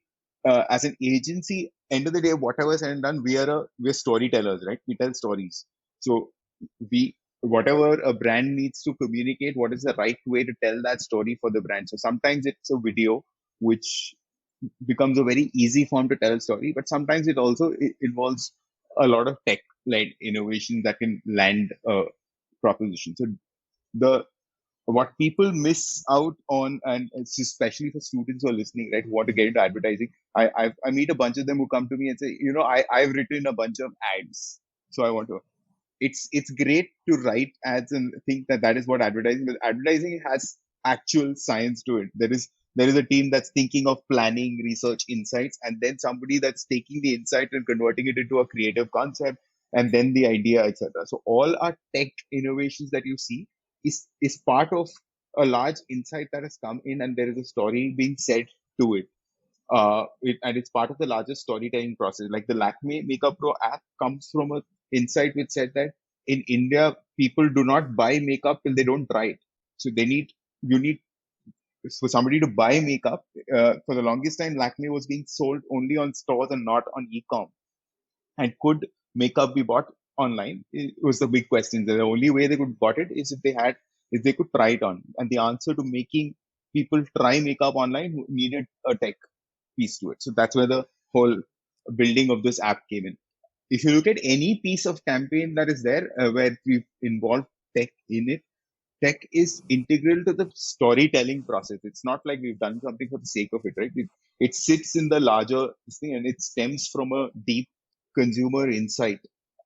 as an agency, end of the day, whatever said and done, we're storytellers, right? We tell stories. So we whatever a brand needs to communicate, what is the right way to tell that story for the brand? So sometimes it's a video, which becomes a very easy form to tell a story, but sometimes it involves a lot of tech led innovation that can land proposition. So the what people miss out on, and it's especially for students who are listening, right, who want to get into advertising. I meet a bunch of them who come to me and say, I've written a bunch of ads, so I want to. It's great to write ads and think that that is what advertising is. Advertising has actual science to it. There is a team that's thinking of planning, research, insights, and then somebody that's taking the insight and converting it into a creative concept, and then the idea, etc. So all our tech innovations that you see is part of a large insight that has come in, and there is a story being said to it. And it's part of the larger storytelling process. Like the Lakme Makeup Pro app comes from a insight which said that in India, people do not buy makeup till they don't try it. So you need for somebody to buy makeup. For the longest time, Lakme was being sold only on stores and not on e-com. And could makeup be bought online? It was the big question. The only way they could bought it is if they could try it on. And the answer to making people try makeup online needed a tech piece to it. So that's where the whole building of this app came in. If you look at any piece of campaign that is there where we've involved tech in it, tech is integral to the storytelling process. It's not like we've done something for the sake of it, right? It sits in the larger thing, and it stems from a deep consumer insight,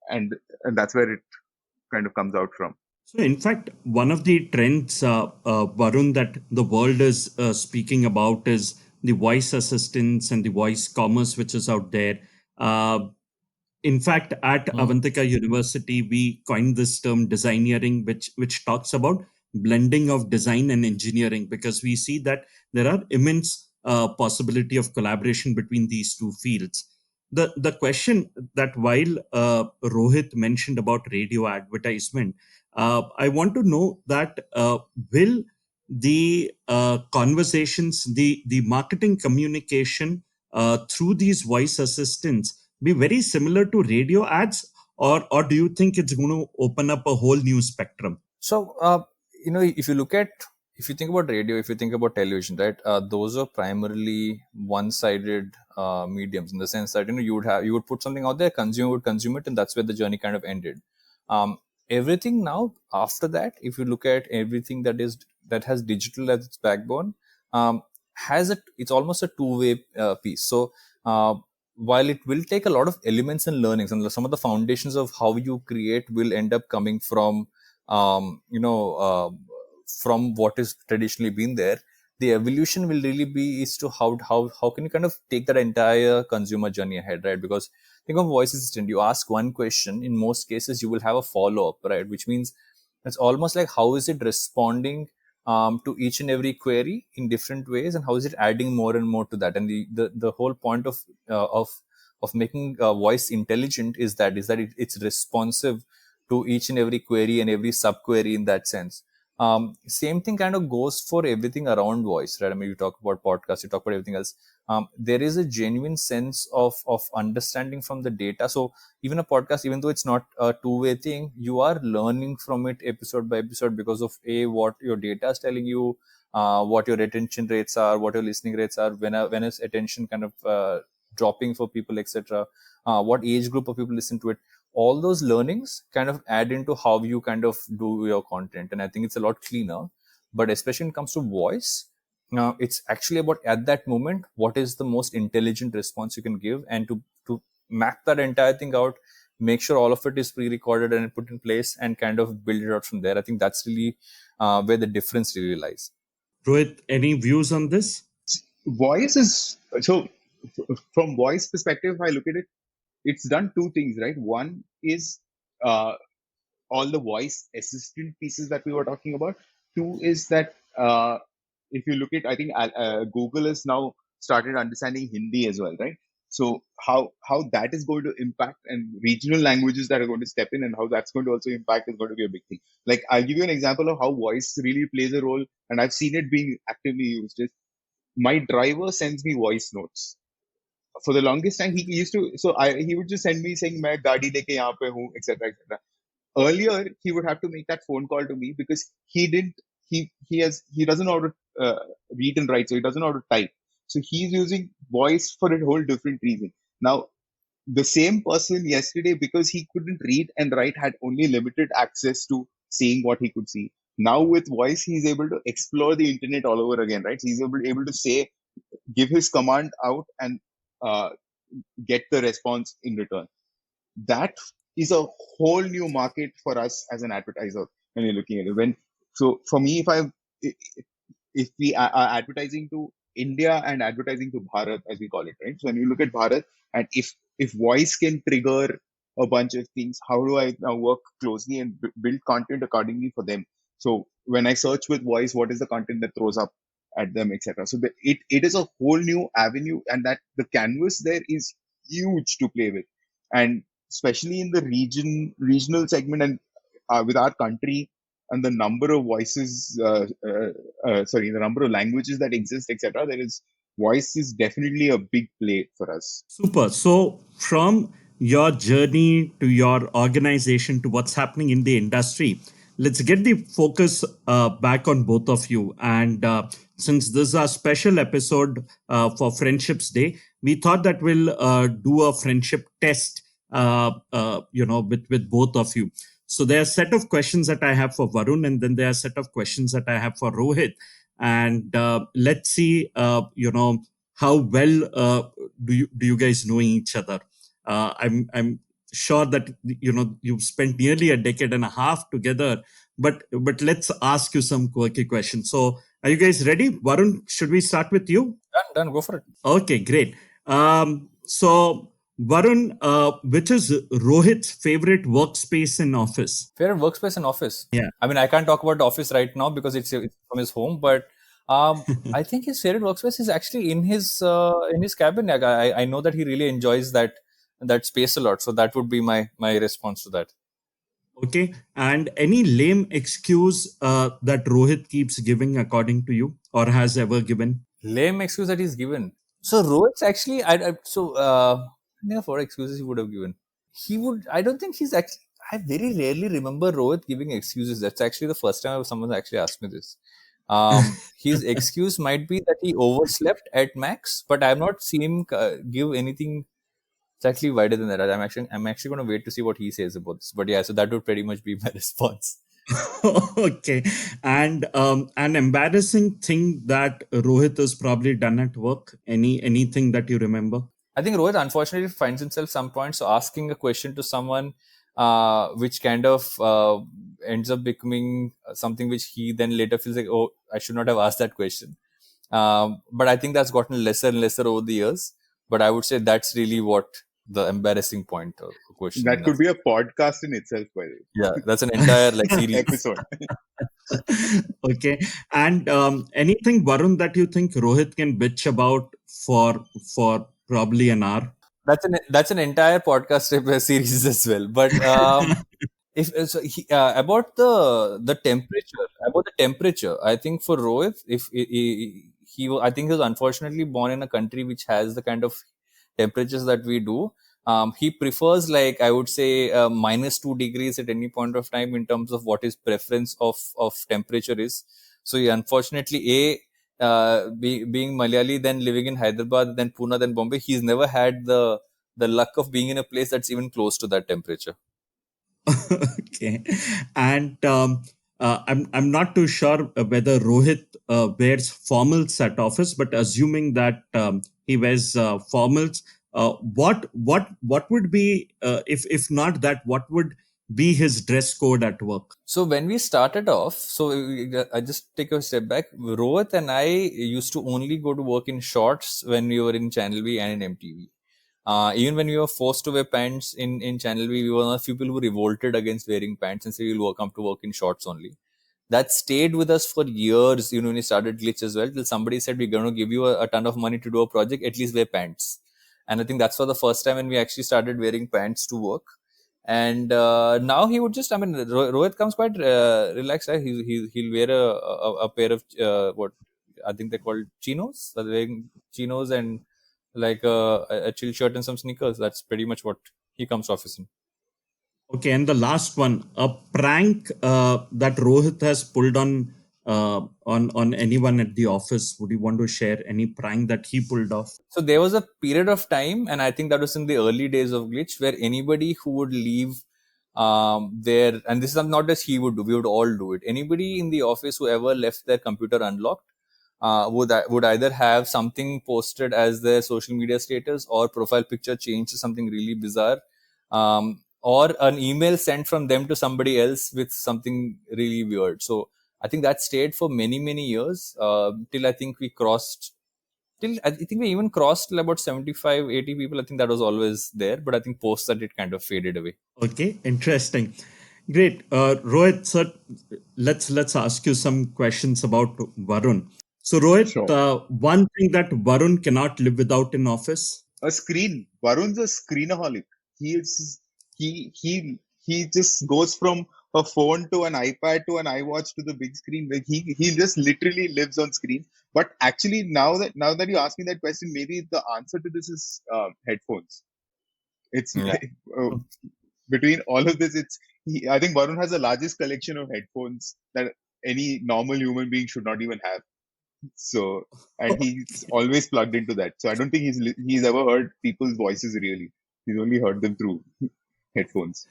and that's where it kind of comes out from. So, in fact, one of the trends, Varun, that the world is speaking about is the voice assistants and the voice commerce, which is out there. Uh, in fact, at Avantika University, we coined this term designeering, which talks about blending of design and engineering, because we see that there are immense possibility of collaboration between these two fields. The question that while Rohit mentioned about radio advertisement, I want to know that will the conversations, the marketing communication through these voice assistants be very similar to radio ads, or do you think it's going to open up a whole new spectrum? So, if you think about radio, if you think about television, right, those are primarily one-sided mediums, in the sense that you would put something out there, consumer would consume it, and that's where the journey kind of ended. Everything now after that, if you look at everything that has digital as its backbone, it's almost a two-way piece. So while it will take a lot of elements and learnings, and some of the foundations of how you create will end up coming from from what is traditionally been there, the evolution will really be is to how can you kind of take that entire consumer journey ahead, right? Because think of voice assistant, you ask one question, in most cases you will have a follow-up, right? Which means it's almost like how is it responding to each and every query in different ways, and how is it adding more and more to that. And the whole point of making voice intelligent is that it's responsive to each and every query and every sub query in that sense. Same thing kind of goes for everything around voice, right? I mean, you talk about podcasts, you talk about everything else. There is a genuine sense of understanding from the data. So even a podcast, even though it's not a two-way thing, you are learning from it episode by episode because of what your data is telling you, what your retention rates are, what your listening rates are, when is attention kind of dropping for people, etc. What age group of people listen to it. All those learnings kind of add into how you kind of do your content. And I think it's a lot cleaner. But especially when it comes to voice, it's actually about at that moment, what is the most intelligent response you can give, and to map that entire thing out, make sure all of it is pre-recorded and put in place, and kind of build it out from there. I think that's really where the difference really lies. Rohit, any views on this? Voice is so from voice perspective, if I look at it, it's done two things, right? One is all the voice assistant pieces that we were talking about. Two is that if you look at, I think Google has now started understanding Hindi as well, right? So how that is going to impact, and regional languages that are going to step in, and how that's going to also impact is going to be a big thing. Like, I'll give you an example of how voice really plays a role, and I've seen it being actively used. Is my driver sends me voice notes. For the longest time, he used to, he would just send me saying, "मैं गाड़ी लेके यहाँ पे हूँ," etc., etc. Earlier, he would have to make that phone call to me because he doesn't know how to read and write, so he doesn't know how to type. So he's using voice for a whole different reason. Now, the same person yesterday, because he couldn't read and write, had only limited access to seeing what he could see. Now with voice, he's able to explore the internet all over again, right? He's able to say, give his command out and uh, get the response in return. That is a whole new market for us as an advertiser when you're looking at it. So for me, if we are advertising to India and advertising to Bharat, as we call it, right? So when you look at Bharat, and if voice can trigger a bunch of things, how do I now work closely and build content accordingly for them? So when I search with voice, what is the content that throws up at them, etc. So it is a whole new avenue, and that the canvas there is huge to play with, and especially in the regional segment, and with our country and the number of voices, the number of languages that exist, etc. Voice is definitely a big play for us. Super. So, from your journey to your organization to what's happening in the industry, let's get the focus back on both of you. And since this is a special episode for Friendships Day, we thought that we'll do a friendship test, with both of you. So there are a set of questions that I have for Varun, and then there are a set of questions that I have for Rohit. And let's see, how well do you guys know each other? I'm sure that you've spent nearly a decade and a half together, but let's ask you some quirky questions. So are you guys ready? Varun, should we start with you? Done. Go for it. Okay, great. So Varun, which is Rohit's favorite workspace in office? Favorite workspace in office? Yeah. I mean, I can't talk about the office right now because it's from his home, but I think his favorite workspace is actually in his cabin. Like, I know that he really enjoys that space a lot. So that would be my response to that. Okay. And any lame excuse that Rohit keeps giving according to you or has ever given? Lame excuse that he's given. So Rohit's actually, for excuses he would have given. I don't think he's actually, I very rarely remember Rohit giving excuses. That's actually the first time someone actually asked me this. His excuse might be that he overslept at max, but I've not seen him give anything exactly wider than that. I'm actually going to wait to see what he says about this. But yeah, so that would pretty much be my response. Okay. And an embarrassing thing that Rohit has probably done at work? Anything that you remember? I think Rohit unfortunately finds himself some points asking a question to someone which kind of ends up becoming something which he then later feels like, oh, I should not have asked that question. But I think that's gotten lesser and lesser over the years. But I would say that's really what the embarrassing point or question. That could be a podcast in itself, by the way. Yeah, that's an entire series. Episode. Okay. And anything, Varun, that you think Rohit can bitch about for probably an hour? That's an entire podcast series as well. But about the temperature, I think for Rohit, I think he was unfortunately born in a country which has the kind of temperatures that we do. He prefers, like, I would say, -2 degrees at any point of time in terms of what his preference of temperature is. So he unfortunately, being Malayali, then living in Hyderabad, then Pune, then Bombay, he's never had the luck of being in a place that's even close to that temperature. Okay. And I'm not too sure whether Rohit wears formals at office, but assuming that he wears formals, what would be if not that, what would be his dress code at work? So when we started off, I just take a step back. Rohit and I used to only go to work in shorts when we were in Channel V and in MTV. Even when we were forced to wear pants in Channel V, we were one of the few people who revolted against wearing pants and said we'll come to work in shorts only. That stayed with us for years, when we started Glitch as well, till somebody said, we're going to give you a ton of money to do a project, at least wear pants. And I think that's for the first time when we actually started wearing pants to work. And now he would just, Rohit comes quite relaxed. Right? He'll wear a pair of what I think they're called chinos. So they're wearing chinos and like a chill shirt and some sneakers. That's pretty much what he comes to office in. Okay, and the last one, a prank that Rohit has pulled on anyone at the office. Would you want to share any prank that he pulled off? So there was a period of time, and I think that was in the early days of Glitch, where anybody who would leave there, and this is not just he would do, we would all do it. Anybody in the office who ever left their computer unlocked would either have something posted as their social media status or profile picture changed to something really bizarre, or an email sent from them to somebody else with something really weird. So I think that stayed for many years, till I think we crossed till I think we even crossed till about 75, 80 people. I think that was always there, but I think post that it kind of faded away. Okay, interesting. Great. Rohit, sir, let's ask you some questions about Varun. So, Rohit, Sure. one thing that Varun cannot live without in office. A screen. Varun's a screenaholic. He is he just goes from a phone to an iPad to an iWatch to the big screen. Like he just literally lives on screen. But actually, now that you ask me that question, maybe the answer to this is headphones. It's Yeah. uh, between all of this. I think Varun has the largest collection of headphones that any normal human being should not even have. So, and he's always plugged into that. So I don't think he's ever heard people's voices really. He's only heard them through headphones.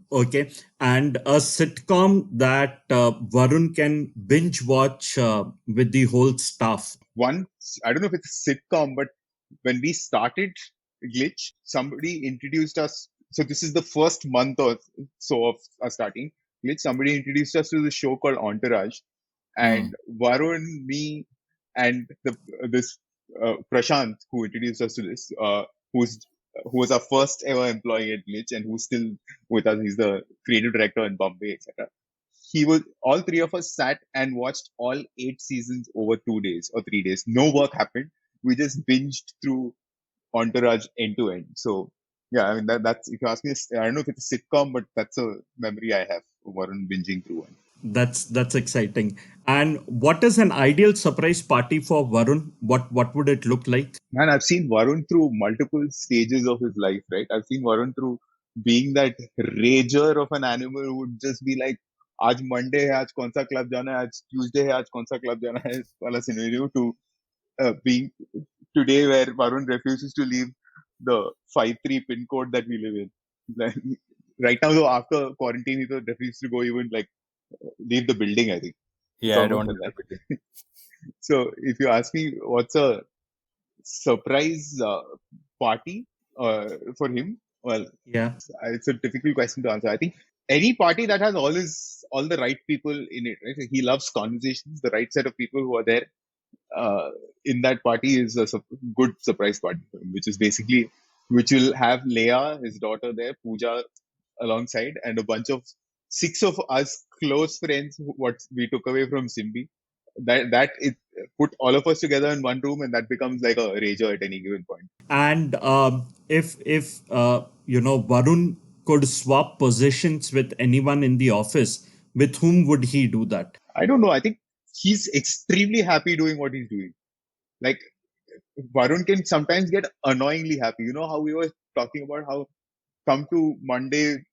Okay, and a sitcom that Varun can binge watch with the whole staff. Once, I don't know if it's a sitcom, but when we started Glitch, somebody introduced us. So this is the first month or so of us starting Glitch. Somebody introduced us to the show called Entourage, and Varun, me, and this Prashant, who introduced us to this, who was our first ever employee at Glitch and who's still with us. He's the creative director in Bombay, etc. He was all three of us sat and watched all 8 seasons over 2 days or 3 days. No work happened. We just binged through Entourage end to end. So yeah, I mean that's if you ask me, I don't know if it's a sitcom, but that's a memory I have of Varun binging through one. That's exciting. And what is an ideal surprise party for Varun? What would it look like? Man, I've seen Varun through multiple stages of his life, right? I've seen Varun through being that rager of an animal who would just be like, आज Monday है, आज कौन सा club जाना है, आज Tuesday है, आज कौन सा club जाना है, वाला scenario to being today where Varun refuses to leave the 5-3 pin code that we live in. Like, right now, though, after quarantine, he refuses to go even like leave the building, I think. Yeah, I don't. So if you ask me what's a surprise party for him, well, Yeah. it's a difficult question to answer. I think any party that has all the right people in it, right? He loves conversations. The right set of people who are there in that party is a good surprise party for him, which will have Leia, his daughter, there, Pooja alongside, and a bunch of 6 of us close friends what we took away from Simbi. That it put all of us together in one room, and that becomes like a rager at any given point. And if Varun could swap positions with anyone in the office, with whom would he do that? I don't know. I think he's extremely happy doing what he's doing. Like Varun can sometimes get annoyingly happy. You know how we were talking about how come to Monday,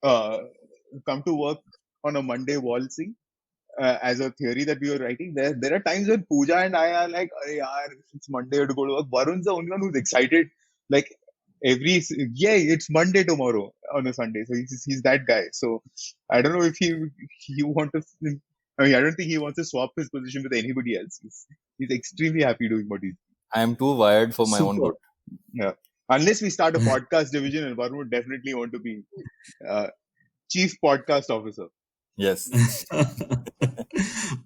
come to work on a Monday waltzing as a theory that we were writing. There are times when Pooja and I are like, "Arey yaar, it's Monday to go to work." Varun's the only one who's excited. Like it's Monday tomorrow on a Sunday. So he's that guy. So I don't know if he want to. I mean, I don't think he wants to swap his position with anybody else. He's extremely happy doing what he's. I am too wired for my own Super. good. Yeah. Unless we start a podcast division, and Varun would definitely want to be chief podcast officer. Yes.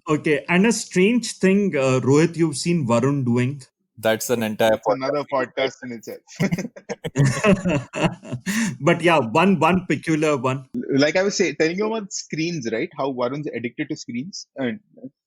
Okay, and a strange thing, Rohit, you've seen Varun doing. That's an entire That's another podcast in itself. But yeah, one peculiar one. Like I was telling you about screens, right? How Varun's addicted to screens, and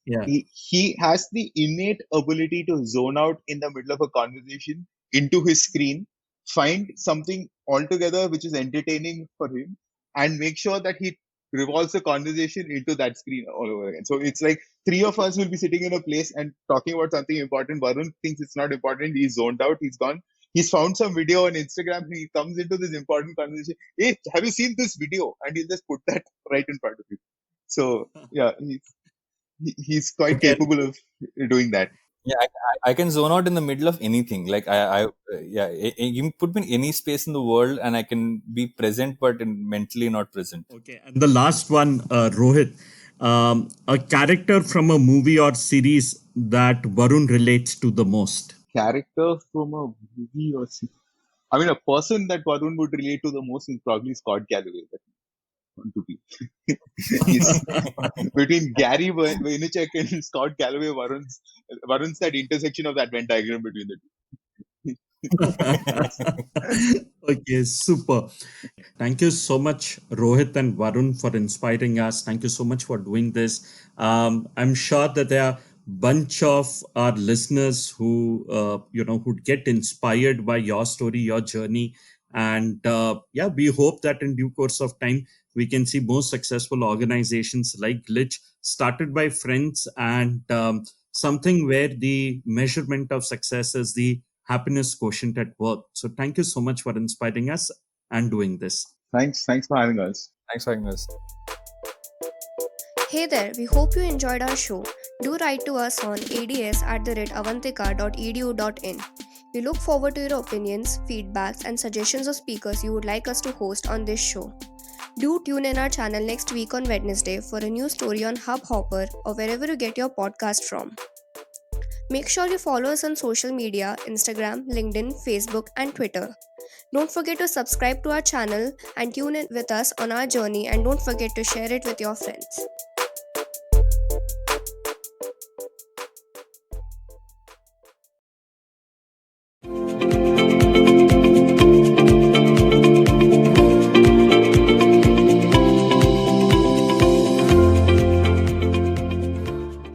Yeah. he has the innate ability to zone out in the middle of a conversation into his screen, find something altogether which is entertaining for him, and make sure that he revolves the conversation into that screen all over again. So it's like 3 of us will be sitting in a place and talking about something important. Varun thinks it's not important. He's zoned out. He's gone. He's found some video on Instagram. He comes into this important conversation. Hey, have you seen this video? And he'll just put that right in front of you. So yeah, he's quite Okay. capable of doing that. Yeah, I can zone out in the middle of anything. Like yeah, you put me in any space in the world, and I can be present, but mentally not present. Okay, and the last one, Rohit, a character from a movie or series that Varun relates to the most. Character from a movie or I mean, a person that Varun would relate to the most is probably Scott Galloway. That I want to be. He's between Gary Vaynerchuk and Scott Galloway. Varun's that intersection of that Venn diagram between the two. Okay, super. Thank you so much, Rohit and Varun, for inspiring us. Thank you so much for doing this. I'm sure that there are bunch of our listeners who who'd get inspired by your story, your journey, and yeah, we hope that in due course of time we can see more successful organizations like Glitch, started by friends, and something where the measurement of success is the happiness quotient at work. So thank you so much for inspiring us and doing this. Thanks for having us. Thanks for having us. Hey there, we hope you enjoyed our show. Do write to us on ads@avantika.edu.in. We look forward to your opinions, feedbacks, and suggestions of speakers you would like us to host on this show. Do tune in our channel next week on Wednesday for a new story on Hubhopper or wherever you get your podcast from. Make sure you follow us on social media, Instagram, LinkedIn, Facebook, and Twitter. Don't forget to subscribe to our channel and tune in with us on our journey, and don't forget to share it with your friends.